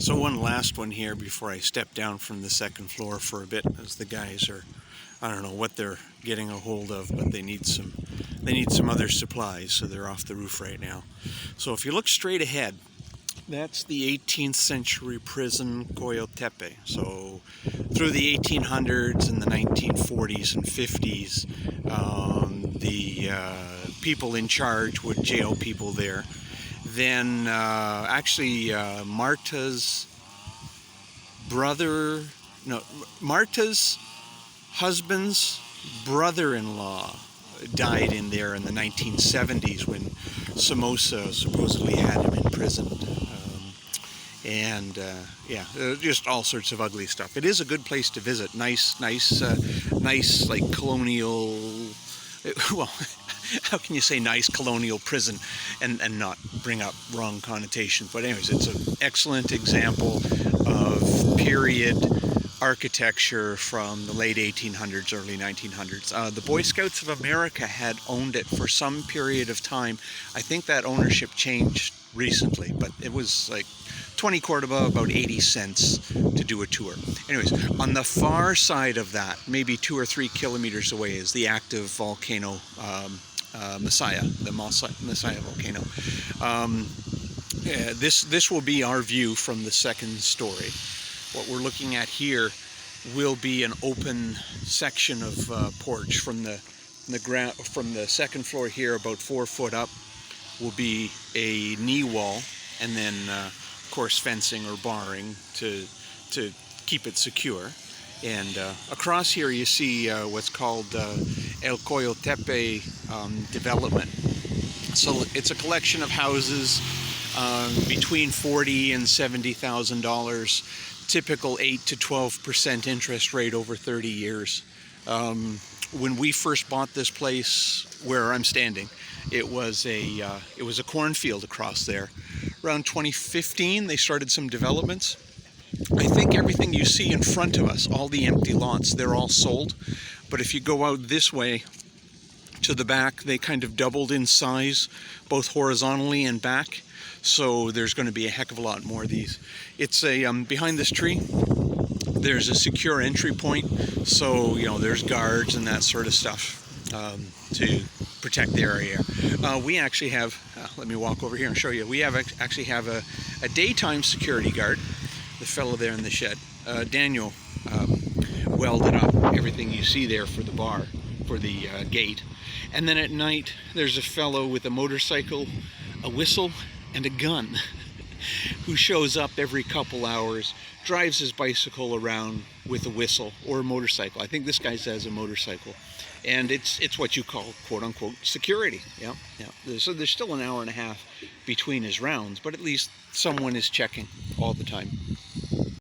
So one last one here before I step down from the second floor for a bit, as the guys are, I don't know what they're getting a hold of, but they need some other supplies, so they're off the roof right now. So if you look straight ahead, that's the 18th century prison Coyotepe. So through the 1800s and the 1940s and 50s, the people in charge would jail people there. Then Marta's brother, no, Marta's husband's brother-in-law died in there in the 1970s when Somoza supposedly had him imprisoned. Just all sorts of ugly stuff. It is a good place to visit. Nice, like colonial. Well, how can you say nice colonial prison and not bring up wrong connotations? But anyways, it's an excellent example of period architecture from the late 1800s, early 1900s. The Boy Scouts of America had owned it for some period of time. I think that ownership changed recently, but it was like 20 Cordoba, about 80 cents to do a tour. Anyways, on the far side of that, maybe 2 or 3 kilometers away, is the active volcano Masaya, the Masaya volcano. This will be our view from the second story. What we're looking at here will be an open section of porch from the ground, from the second floor here, about 4 foot up, will be a knee wall, and then of course fencing or barring to keep it secure. And across here you see what's called El Coyotepe development. So it's a collection of houses between $40,000 and $70,000. Typical 8 to 12% interest rate over 30 years. When we first bought this place where I'm standing, it was a cornfield across there. Around 2015, they started some developments. I think everything you see in front of us, all the empty lots, they're all sold. But if you go out this way to the back, they kind of doubled in size, both horizontally and back. So there's going to be a heck of a lot more of these. It's behind this tree, there's a secure entry point. So, there's guards and that sort of stuff to protect the area. We actually have, let me walk over here and show you. We actually have a daytime security guard, the fellow there in the shed. Daniel welded up everything you see there for the bar, for the gate. And then at night, there's a fellow with a motorcycle, a whistle, and a gun who shows up every couple hours, drives his bicycle around with a whistle or a motorcycle. I think this guy has a motorcycle. And it's what you call, quote-unquote, security. Yeah. So there's still an hour and a half between his rounds, but at least someone is checking all the time.